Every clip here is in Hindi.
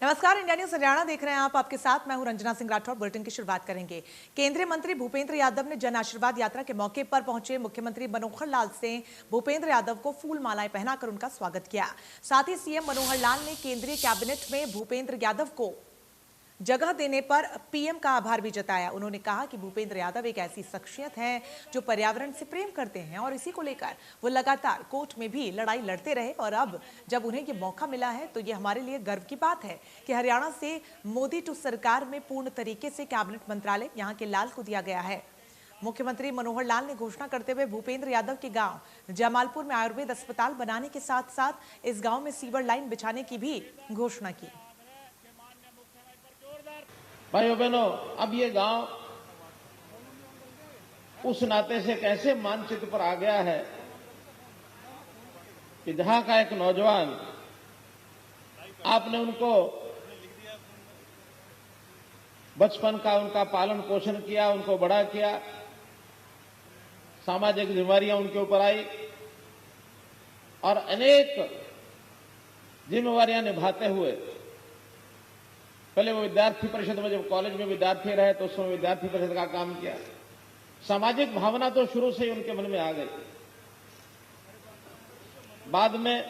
नमस्कार, इंडिया न्यूज हरियाणा देख रहे हैं आप। आपके साथ मैं हूं रंजना सिंह राठौर। बुलेटिन की शुरुआत करेंगे। केंद्रीय मंत्री भूपेंद्र यादव ने जन आशीर्वाद यात्रा के मौके पर पहुंचे मुख्यमंत्री मनोहर लाल से भूपेंद्र यादव को फूल मालाएं पहनाकर उनका स्वागत किया। साथ ही सीएम मनोहर लाल ने केंद्रीय कैबिनेट में भूपेंद्र यादव को जगह देने पर पीएम का आभार भी जताया। उन्होंने कहा कि भूपेंद्र यादव एक ऐसी शख्सियत है जो पर्यावरण से प्रेम करते हैं और इसी को लेकर वो लगातार कोर्ट में भी लड़ाई लड़ते रहे और अब जब उन्हें ये मौका मिला है तो ये हमारे लिए गर्व की बात है कि हरियाणा से मोदी टू सरकार में पूर्ण तरीके से कैबिनेट मंत्रालय यहाँ के लाल को दिया गया है। मुख्यमंत्री मनोहर लाल ने घोषणा करते हुए भूपेंद्र यादव के गांव जमालपुर में आयुर्वेद अस्पताल बनाने के साथ साथ इस गांव में सीवर लाइन बिछाने की भी घोषणा की। भाइयों बहनों, अब ये गांव उस नाते से कैसे मानचित्र पर आ गया है कि जहां का एक नौजवान, आपने उनको बचपन का उनका पालन पोषण किया, उनको बड़ा किया, सामाजिक जिम्मेवारियां उनके ऊपर आई और अनेक जिम्मेवारियां निभाते हुए पहले वो विद्यार्थी परिषद में, जब कॉलेज में विद्यार्थी रहे तो उसमें विद्यार्थी परिषद का काम किया। सामाजिक भावना तो शुरू से ही उनके मन में आ गई। बाद में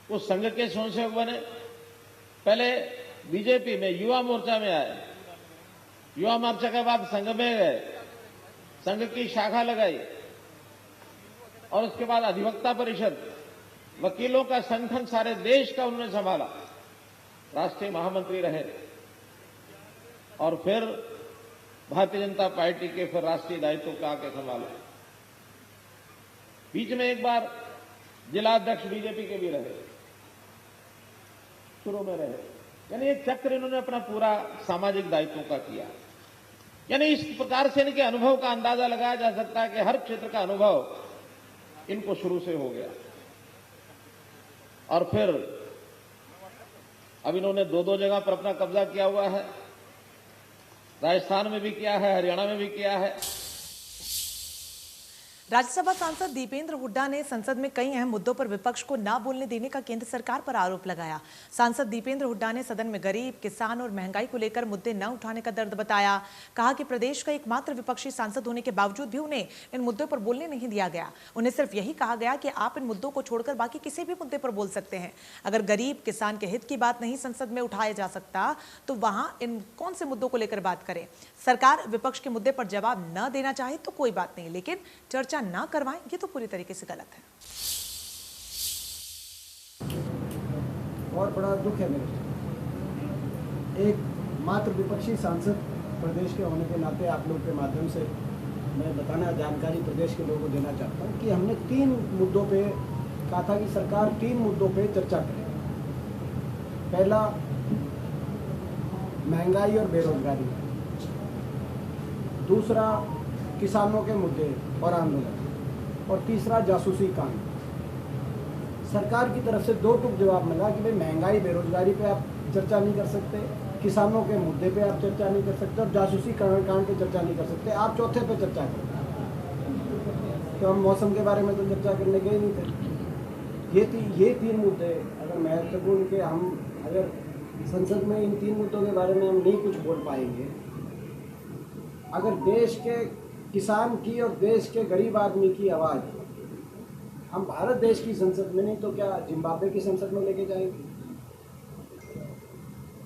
वो संघ के स्वयंसेवक बने। पहले बीजेपी में युवा मोर्चा में आए, युवा मोर्चा के बाद संघ में गए, संघ की शाखा लगाई और उसके बाद अधिवक्ता परिषद, वकीलों का संगठन सारे देश का उन्होंने संभाला, राष्ट्रीय महामंत्री रहे और फिर भारतीय जनता पार्टी के फिर राष्ट्रीय दायित्व का आके संभाला। बीच में एक बार जिला अध्यक्ष बीजेपी के भी रहे, शुरू में रहे। यानी एक चक्र इन्होंने अपना पूरा सामाजिक दायित्व का किया। यानी इस प्रकार से इनके अनुभव का अंदाजा लगाया जा सकता है कि हर क्षेत्र का अनुभव इनको शुरू से हो गया। और फिर अब इन्होंने दो जगह पर अपना कब्जा किया हुआ है। राजस्थान में भी किया है, हरियाणा में भी किया है। राज्यसभा सांसद दीपेंद्र हुड्डा ने संसद में कई अहम मुद्दों पर विपक्ष को ना बोलने देने का केंद्र सरकार पर आरोप लगाया। सांसद दीपेंद्र हुड्डा ने सदन में गरीब, किसान और महंगाई को लेकर मुद्दे न उठाने का दर्द बताया। कहा कि प्रदेश का एकमात्र विपक्षी सांसद होने के बावजूद भी उन्हें इन मुद्दों पर बोलने नहीं दिया गया। उन्हें सिर्फ यही कहा गया कि आप इन मुद्दों को छोड़कर बाकी किसी भी मुद्दे पर बोल सकते हैं। अगर गरीब किसान के हित की बात नहीं संसद में उठाया जा सकता तो वहां इन कौन से मुद्दों को लेकर बात करें। सरकार विपक्ष के मुद्दे पर जवाब न देना चाहे तो कोई बात नहीं, लेकिन चर्चा ना करवाएं ये तो पूरी तरीके से गलत है। और बड़ा दुख है मेरे, एक मात्र विपक्षी सांसद प्रदेश के होने के नाते आप लोग के माध्यम से मैं बताना, जानकारी प्रदेश के लोगों को देना चाहता हूँ कि हमने 3 मुद्दों पे कहा था कि सरकार 3 मुद्दों पे चर्चा करे। पहला महंगाई और बेरोजगारी, दूसरा किसानों के मुद्दे और आंदोलन, और तीसरा जासूसी कांड। सरकार की तरफ से 2 टूक जवाब मिला कि भाई महंगाई बेरोजगारी पे आप चर्चा नहीं कर सकते, किसानों के मुद्दे पे आप चर्चा नहीं कर सकते और जासूसी कांड पे चर्चा नहीं कर सकते। आप चौथे पे चर्चा करें। तो हम मौसम के बारे में तो चर्चा करने गए नहीं थे। ये 3 मुद्दे अगर महत्वपूर्ण के हम अगर संसद में इन 3 मुद्दों के बारे में हम नहीं कुछ बोल पाएंगे, अगर देश के किसान की और देश के गरीब आदमी की आवाज़ हम भारत देश की संसद में नहीं तो क्या जिम्बाब्वे की संसद में लेके जाएंगे।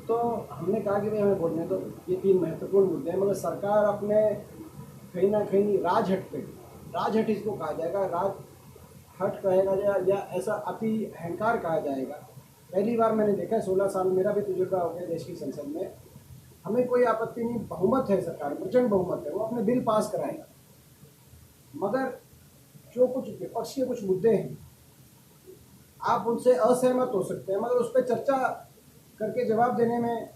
तो हमने कहा कि भाई हमें बोलने तो ये 3 महत्वपूर्ण मुद्दे हैं, मगर सरकार अपने कहीं ना कहीं राजहट इसको कहा जाएगा, राजहट कहेगा या ऐसा अति अहंकार कहा जाएगा। पहली बार मैंने देखा है, 16 साल मेरा भी तजुर्बा हो गया देश की संसद में। हमें कोई आपत्ति नहीं, बहुमत है, सरकार प्रचंड बहुमत है, वो अपने बिल पास कराएगा। मगर जो कुछ विपक्ष के कुछ मुद्दे हैं आप उनसे असहमत हो सकते हैं, मगर उस पर चर्चा करके जवाब देने में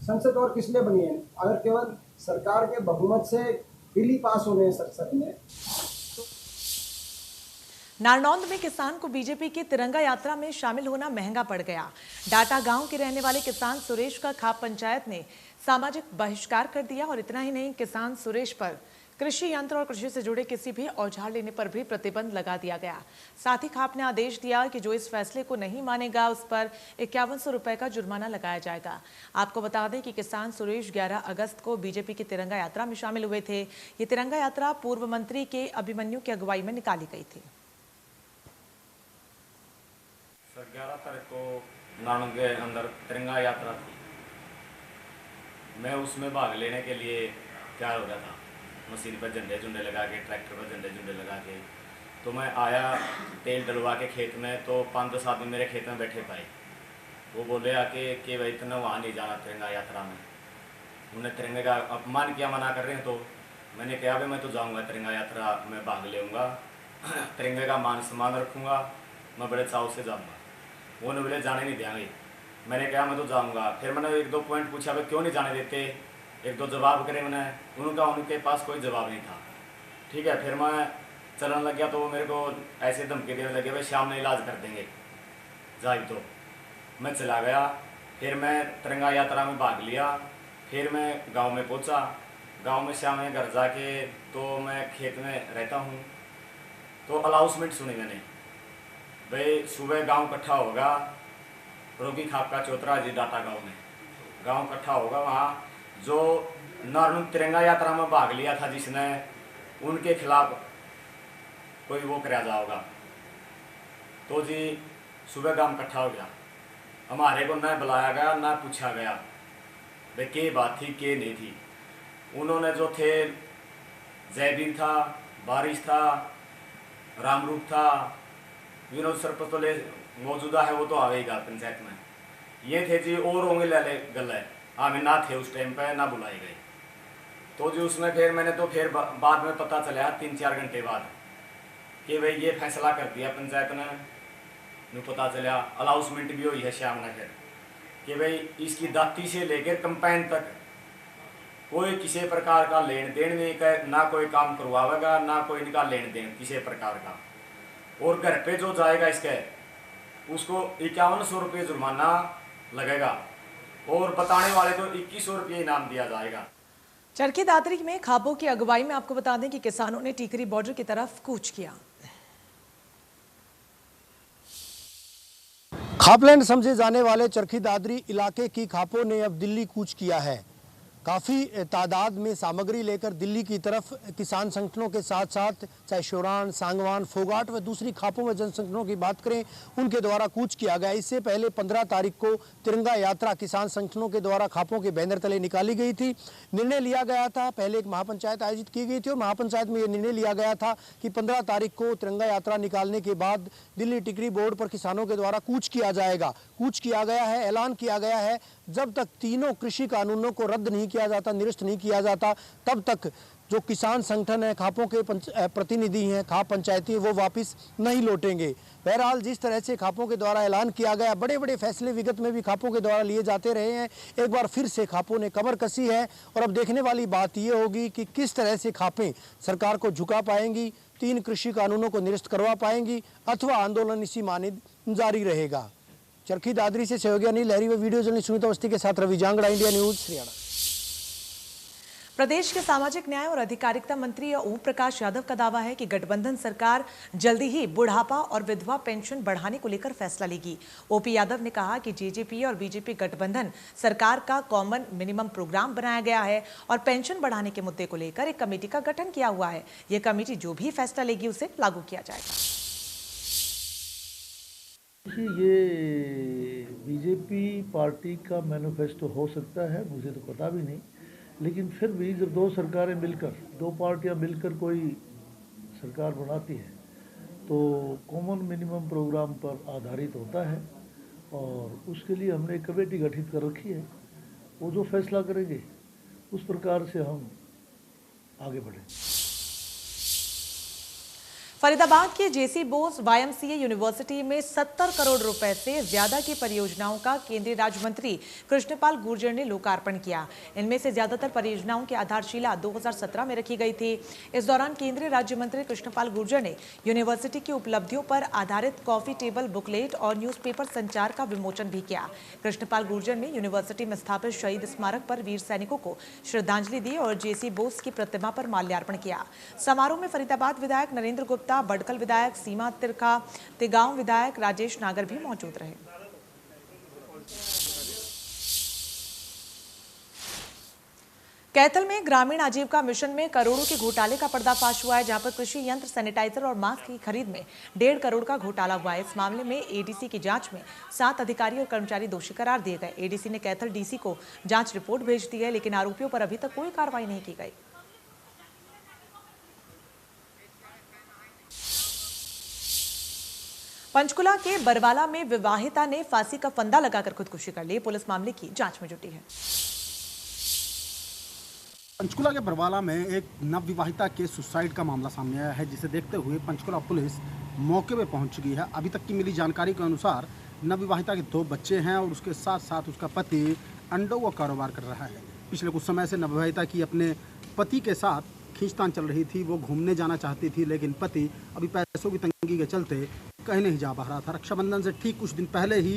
संसद और किस लिए बनी है। अगर केवल सरकार के बहुमत से बिल ही पास होने हैं संसद में। नारनौंद में किसान को बीजेपी की तिरंगा यात्रा में शामिल होना महंगा पड़ गया। डाटा गांव के रहने वाले किसान सुरेश का खाप पंचायत ने सामाजिक बहिष्कार कर दिया और इतना ही नहीं, किसान सुरेश पर कृषि यंत्र और कृषि से जुड़े किसी भी औजार लेने पर भी प्रतिबंध लगा दिया गया। साथ ही खाप ने आदेश दिया कि जो इस फैसले को नहीं मानेगा उस पर 5100 रुपए का जुर्माना लगाया जाएगा। आपको बता दें कि किसान सुरेश 11 अगस्त को बीजेपी की तिरंगा यात्रा में शामिल हुए थे। ये तिरंगा यात्रा पूर्व मंत्री के अभिमन्यु की अगुवाई में निकाली गई थी। 11 तारीख को नानू के अंदर तिरंगा यात्रा थी। मैं उसमें भाग लेने के लिए तैयार हो गया था, मशीन पर झंडे झुंडे लगा के, ट्रैक्टर पर झंडे झुंडे लगा के। तो मैं आया तेल डलवा के खेत में, तो 5-10 आदमी मेरे खेत में बैठे पाए। वो बोले आके कि भाई इतना वहाँ नहीं जाना तिरंगा यात्रा में। उन्हें तिरंगे का अपमान किया, मना कर रहे हैं। तो मैंने कहा भाई मैं तो जाऊँगा तिरंगा यात्रा में भाग लेऊँगा, तिरंगे का मान सम्मान रखूँगा, मैं बड़े चाव से जाऊँगा। वो ने बोले जाने नहीं देंगे। मैंने कहा मैं तो जाऊँगा। फिर मैंने 1-2 पॉइंट पूछा भाई क्यों नहीं जाने देते, 1-2 जवाब करे मैंने, उनके पास कोई जवाब नहीं था। ठीक है, फिर मैं चलने लग गया तो वो मेरे को ऐसे धमकी देने लगे भाई शाम में इलाज कर देंगे जाए। तो मैं चला गया। फिर मैं तिरंगा यात्रा में भाग लिया। फिर मैं गांव में पहुंचा। गांव में शाम में घर जाके तो मैं खेत में रहता हूं, तो अनाउंसमेंट सुनी मैंने भाई सुबह गांव इकट्ठा होगा, रोगी खाप का चौतरा जी डाटा गांव इकट्ठा होगा। वहाँ जो नारनू तिरंगा यात्रा में भाग लिया था जिसने, उनके खिलाफ कोई वो कराया जाएगा। तो जी सुबह गांव इकट्ठा हो गया। हमारे को न बुलाया गया ना पूछा गया भाई के बात थी के नहीं थी। उन्होंने जो थे जयवीर था, बारिश था, रामरूप था, विनोद सरपंच तो मौजूदा है, वो तो आवेगा पंचायत में। ये थे जी और होंगे लाले गले, हमें ना थे उस टाइम पे, ना बुलाए गए। तो जी उसमें फिर मैंने तो फिर बाद में पता चला 3-4 घंटे बाद कि भाई ये फैसला कर दिया पंचायत ने। पता चला अनाउंसमेंट भी हुई है शाम ने फिर कि भाई इसकी दाती से लेकर कंपाइन तक कोई किसी प्रकार का लेन देन नहीं कर, ना कोई काम करवाएगा, ना कोई इनका लेन देन किसी प्रकार का। और घर पे जो जाएगा इसके उसको 5100 रुपये जुर्माना लगेगा और बताने वाले को 2100 रुपये इनाम दिया जाएगा। चरखी दादरी में खापों की अगुवाई में आपको बता दें कि किसानों ने टीकरी बॉर्डर की तरफ कूच किया। खापलैंड समझे जाने वाले चरखी दादरी इलाके की खापों ने अब दिल्ली कूच किया है। काफ़ी तादाद में सामग्री लेकर दिल्ली की तरफ किसान संगठनों के साथ साथ चाहे शोरान, सांगवान, फोगाट व दूसरी खापों व जन संगठनों की बात करें, उनके द्वारा कूच किया गया। इससे पहले 15 तारीख को तिरंगा यात्रा किसान संगठनों के द्वारा खापों के बैनर तले निकाली गई थी। निर्णय लिया गया था, पहले एक महापंचायत आयोजित की गई थी और महापंचायत में ये निर्णय लिया गया था कि 15 तारीख को तिरंगा यात्रा निकालने के बाद दिल्ली टिकरी बोर्ड पर किसानों के द्वारा कूच किया जाएगा। कूच किया गया है, ऐलान किया गया है, जब तक तीनों कृषि कानूनों को रद्द नहीं किया जाता, निरस्त नहीं किया जाता, तब तक जो किसान संगठन है, खापों के प्रतिनिधि हैं, खाप पंचायती, वो वापस नहीं लौटेंगे। बहरहाल जिस तरह से खापों के द्वारा ऐलान किया गया, बड़े बड़े फैसले विगत में भी खापों के द्वारा लिए जाते रहे हैं। एक बार फिर से खापों ने कमर कसी है और अब देखने वाली बात ये होगी कि किस तरह से खापें सरकार को झुका पाएंगी, 3 कृषि कानूनों को निरस्त करवा पाएंगी अथवा आंदोलन इसी माने जारी रहेगा। चरखी दादरी से सहयोगी अनिल लहरी व वीडियो जर्नलिस्ट सुनीता अवस्थी के साथ रवि जांगड़ा, इंडिया न्यूज, हरियाणा। प्रदेश के सामाजिक न्याय और अधिकारिता मंत्री ओम प्रकाश यादव का दावा है कि गठबंधन सरकार जल्दी ही बुढ़ापा और विधवा पेंशन बढ़ाने को लेकर फैसला लेगी। ओपी यादव ने कहा कि जेजेपी और बीजेपी गठबंधन सरकार का कॉमन मिनिमम प्रोग्राम बनाया गया है और पेंशन बढ़ाने के मुद्दे को लेकर एक कमेटी का गठन किया हुआ है। यह कमेटी जो भी फैसला लेगी उसे लागू किया जाएगा। ये बीजेपी पार्टी का मैनिफेस्टो हो सकता है, मुझे तो पता भी नहीं, लेकिन फिर भी जब 2 सरकारें मिलकर, 2 पार्टियां मिलकर कोई सरकार बनाती है तो कॉमन मिनिमम प्रोग्राम पर आधारित होता है और उसके लिए हमने एक कमेटी गठित कर रखी है। वो जो फैसला करेंगे उस प्रकार से हम आगे बढ़ें। फरीदाबाद के जेसी बोस वाईएमसीए यूनिवर्सिटी में 70 करोड़ रुपए से ज्यादा की परियोजनाओं का केंद्रीय राज्य मंत्री कृष्णपाल गुर्जर ने लोकार्पण किया। इनमें से ज्यादातर परियोजनाओं की आधारशिला 2017 में रखी गई थी। इस दौरान केंद्रीय राज्य मंत्री कृष्णपाल गुर्जर ने यूनिवर्सिटी की उपलब्धियों पर आधारित कॉफी टेबल बुकलेट और न्यूज़पेपर संचार का विमोचन भी किया। कृष्णपाल गुर्जर ने यूनिवर्सिटी में स्थापित शहीद स्मारक पर वीर सैनिकों को श्रद्धांजलि दी और जेसी बोस की प्रतिमा पर माल्यार्पण किया। समारोह में फरीदाबाद विधायक नरेंद्र गुप्ता, बडकल विधायक सीमा तिरखा, तिगांव विधायक राजेश नागर भी मौजूद रहे। कैथल में ग्रामीण आजीविका मिशन में करोड़ों के घोटाले का पर्दाफाश हुआ है, जहां पर कृषि यंत्र, सैनिटाइजर और मास्क की खरीद में 1.5 करोड़ का घोटाला हुआ है। इस मामले में एडीसी की जांच में 7 अधिकारी और कर्मचारी दोषी करार दिए गए। एडीसी ने कैथल डीसी को जांच रिपोर्ट भेज दी है, लेकिन आरोपियों पर अभी तक कोई कार्रवाई नहीं की गई। पंचकुला के बरवाला में विवाहिता ने फांसी का फंदा लगाकर खुदकुशी कर ली। पुलिस मामले की जांच में जुटी है। पंचकुला के बरवाला में एक नवविवाहिता के सुसाइड का मामला सामने आया है, जिसे देखते हुए पंचकुला पुलिस मौके पर पहुंच चुकी है। अभी तक की मिली जानकारी के अनुसार नवविवाहिता के 2 बच्चे हैं और उसके साथ साथ उसका पति अंडों का कारोबार कर रहा है। पिछले कुछ समय से नवविवाहिता की अपने पति के साथ खींचतान चल रही थी। वो घूमने जाना चाहती थी, लेकिन पति अभी पैसों की तंगी के चलते कहीं नहीं जा पा रहा था। रक्षाबंधन से ठीक कुछ दिन पहले ही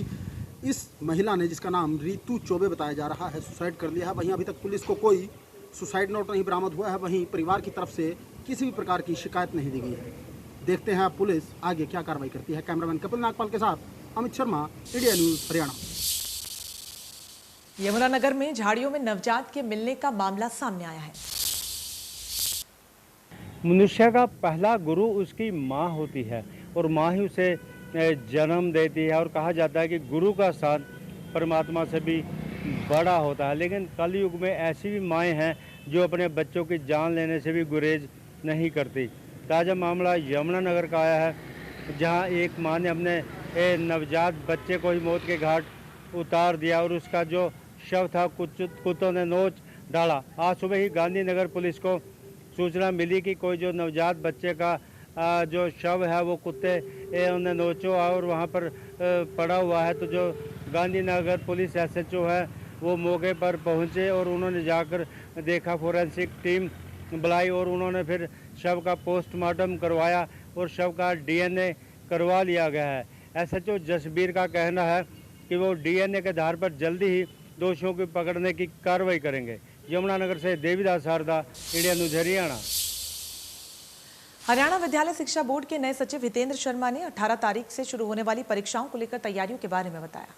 इस महिला ने, जिसका नाम रितु चौबे बताया जा रहा है, सुसाइड कर लिया है। वहीं अभी तक पुलिस को कोई सुसाइड नोट नहीं बरामद हुआ है। वहीं परिवार की तरफ से किसी भी प्रकार की शिकायत नहीं दी गई है। देखते हैं पुलिस आगे क्या कार्रवाई करती है। कैमरामैन कपिल नागपाल के साथ अमित शर्मा, इंडिया न्यूज हरियाणा। यमुनानगर में झाड़ियों में नवजात के मिलने का मामला सामने आया है। मनुष्य का पहला गुरु उसकी माँ होती है और माँ ही उसे जन्म देती है और कहा जाता है कि गुरु का स्थान परमात्मा से भी बड़ा होता है। लेकिन कलयुग में ऐसी भी माएँ हैं जो अपने बच्चों की जान लेने से भी गुरेज नहीं करती। ताज़ा मामला यमुनानगर का आया है, जहां एक माँ ने अपने नवजात बच्चे को ही मौत के घाट उतार दिया और उसका जो शव था कुत्तों ने नोच डाला। आज सुबह ही गांधीनगर पुलिस को सूचना मिली कि कोई जो नवजात बच्चे का जो शव है वो कुत्ते उन्हें नोचो और वहाँ पर पड़ा हुआ है। तो जो गांधीनगर पुलिस SHO है वो मौके पर पहुँचे और उन्होंने जाकर देखा, फोरेंसिक टीम बुलाई और उन्होंने फिर शव का पोस्टमार्टम करवाया और शव का DNA करवा लिया गया है। SHO जसबीर का कहना है कि वो DNA के आधार पर जल्दी ही दोषियों को पकड़ने की कार्रवाई करेंगे। यमुनानगर से देवीदास शारदा, इंडिया न्यूज हरियाणा। हरियाणा विद्यालय शिक्षा बोर्ड के नए सचिव हितेंद्र शर्मा ने 18 तारीख से शुरू होने वाली परीक्षाओं को लेकर तैयारियों के बारे में बताया।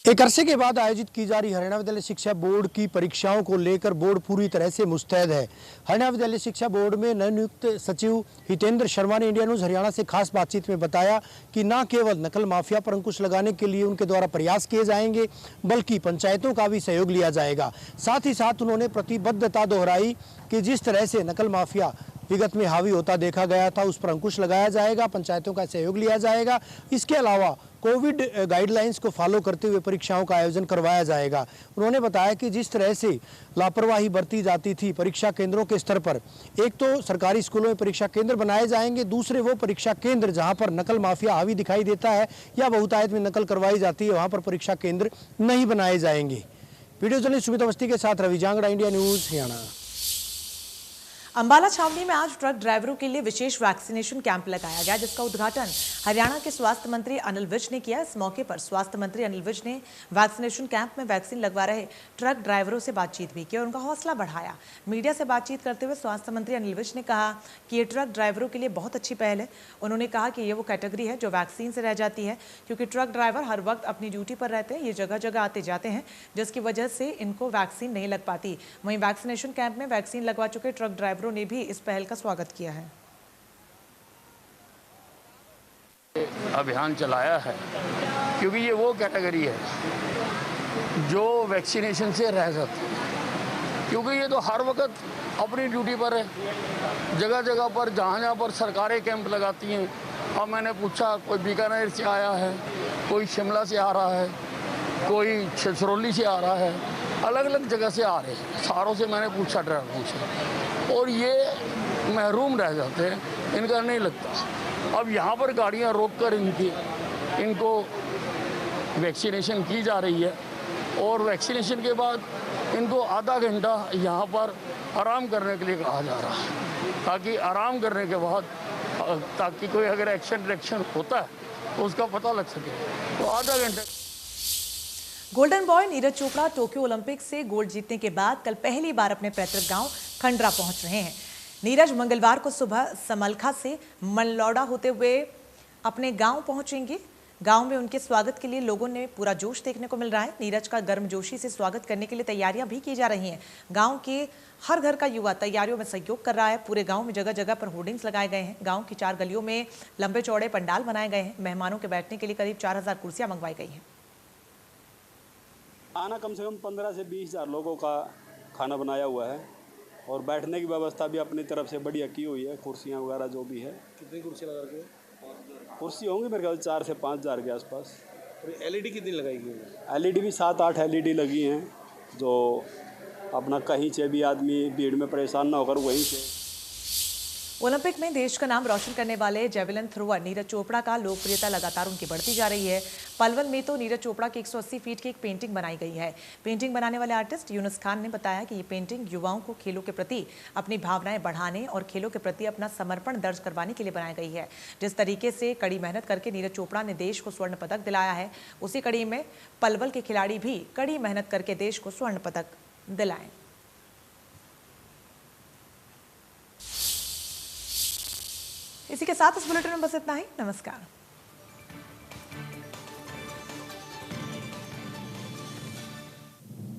एक अरसे के बाद आयोजित की जा रही हरियाणा विद्यालय शिक्षा बोर्ड की परीक्षाओं को लेकर बोर्ड पूरी तरह से मुस्तैद है। हरियाणा विद्यालय शिक्षा बोर्ड में नवनियुक्त सचिव हितेंद्र शर्मा ने इंडिया न्यूज हरियाणा से खास बातचीत में बताया कि न केवल नकल माफिया पर अंकुश लगाने के लिए उनके द्वारा प्रयास किए जाएंगे, बल्कि पंचायतों का भी सहयोग लिया जाएगा। साथ ही साथ उन्होंने प्रतिबद्धता दोहराई कि जिस तरह से नकल माफिया विगत में हावी होता देखा गया था, उस पर अंकुश लगाया जाएगा, पंचायतों का सहयोग लिया जाएगा। इसके अलावा कोविड गाइडलाइंस को फॉलो करते हुए परीक्षाओं का आयोजन करवाया जाएगा। उन्होंने बताया कि जिस तरह से लापरवाही बरती जाती थी परीक्षा केंद्रों के स्तर पर, एक तो सरकारी स्कूलों में परीक्षा केंद्र बनाए जाएंगे, दूसरे वो परीक्षा केंद्र जहां पर नकल माफिया हावी दिखाई देता है या बहुतायत में नकल करवाई जाती है, वहां पर परीक्षा केंद्र नहीं बनाए जाएंगे। वीडियो जर्नलिस्ट सुमित अवस्थी के साथ रवि जांगड़ा, इंडिया न्यूज हरियाणा। अंबाला छावनी में आज ट्रक ड्राइवरों के लिए विशेष वैक्सीनेशन कैंप लगाया गया, जिसका उद्घाटन हरियाणा के स्वास्थ्य मंत्री अनिल विज ने किया। इस मौके पर स्वास्थ्य मंत्री अनिल विज ने वैक्सीनेशन कैंप में वैक्सीन लगवा रहे ट्रक ड्राइवरों से बातचीत भी की और उनका हौसला बढ़ाया। मीडिया से बातचीत करते हुए स्वास्थ्य मंत्री अनिल विज ने कहा कि ये ट्रक ड्राइवरों के लिए बहुत अच्छी पहल है। उन्होंने कहा कि ये वो कैटेगरी है जो वैक्सीन से रह जाती है, क्योंकि ट्रक ड्राइवर हर वक्त अपनी ड्यूटी पर रहते हैं, ये जगह जगह आते जाते हैं, जिसकी वजह से इनको वैक्सीन नहीं लग पाती। वहीं वैक्सीनेशन कैंप में वैक्सीन लगवा चुके ट्रक ड्राइवरों ने भी इस पहल का स्वागत किया है। अभियान चलाया है क्योंकि ये वो कैटेगरी है जो वैक्सीनेशन से रह सकती है, क्योंकि ये तो हर वक्त अपनी ड्यूटी पर है, जगह जगह पर जहाँ पर सरकारें कैंप लगाती हैं। अब मैंने पूछा, कोई बीकानेर से आया है, कोई शिमला से आ रहा है, कोई छछरौली से आ रहा है, अलग अलग जगह से आ रहे हैं। सारों से मैंने पूछा ड्राइवरों से, और ये महरूम रह जाते हैं, इनका नहीं लगता। अब यहाँ पर गाड़ियाँ रोककर इनको वैक्सीनेशन की जा रही है और वैक्सीनेशन के बाद इनको आधा घंटा यहाँ पर आराम करने के लिए कहा जा रहा है, ताकि आराम करने के बाद ताकि कोई अगर एक्शन होता है तो उसका पता लग सके। तो आधा घंटे। Golden boy Neeraj Chopra Tokyo Olympic से गोल्ड जीतने के बाद कल पहली बार अपने पैतृक गांव खंडरा पहुंच रहे हैं। नीरज मंगलवार को सुबह समलखा से मनलौडा होते हुए अपने गांव पहुंचेंगे। गांव में उनके स्वागत के लिए लोगों ने पूरा जोश देखने को मिल रहा है। नीरज का गर्मजोशी से स्वागत करने के लिए तैयारियां भी की जा रही हैं। गांव के हर घर का युवा तैयारियों में सहयोग कर रहा है। पूरे गांव में जगह जगह पर होर्डिंग्स लगाए गए हैं। गांव की 4 गलियों में लंबे चौड़े पंडाल बनाए गए हैं। मेहमानों के बैठने के लिए करीब 4000 कुर्सियां मंगवाई गई हैं। खाना कम से कम 15 से 20 हज़ार लोगों का खाना बनाया हुआ है और बैठने की व्यवस्था भी अपनी तरफ से बढ़िया की हुई है। कुर्सियाँ वगैरह जो भी है। कितनी कुर्सी लगा के? कुर्सी होंगी मेरे ख्याल 4 से 5 हज़ार के आसपास। LED कितनी लगाई गई है? LED भी 7-8 LED लगी हैं, जो अपना कहीं से भी आदमी भीड़ में परेशान ना होकर वहीं से। ओलंपिक में देश का नाम रोशन करने वाले जेवलिन थ्रोअर नीरज चोपड़ा का लोकप्रियता लगातार उनकी बढ़ती जा रही है। पलवल में तो नीरज चोपड़ा की 180 फीट की एक पेंटिंग बनाई गई है। पेंटिंग बनाने वाले आर्टिस्ट यूनुस खान ने बताया कि ये पेंटिंग युवाओं को खेलों के प्रति अपनी भावनाएं बढ़ाने और खेलों के प्रति अपना समर्पण दर्ज करवाने के लिए बनाई गई है। जिस तरीके से कड़ी मेहनत करके नीरज चोपड़ा ने देश को स्वर्ण पदक दिलाया है, उसी कड़ी में पलवल के खिलाड़ी भी कड़ी मेहनत करके देश को स्वर्ण पदक दिलाएं। इसी के साथ इस बुलेटिन में बस इतना ही। नमस्कार।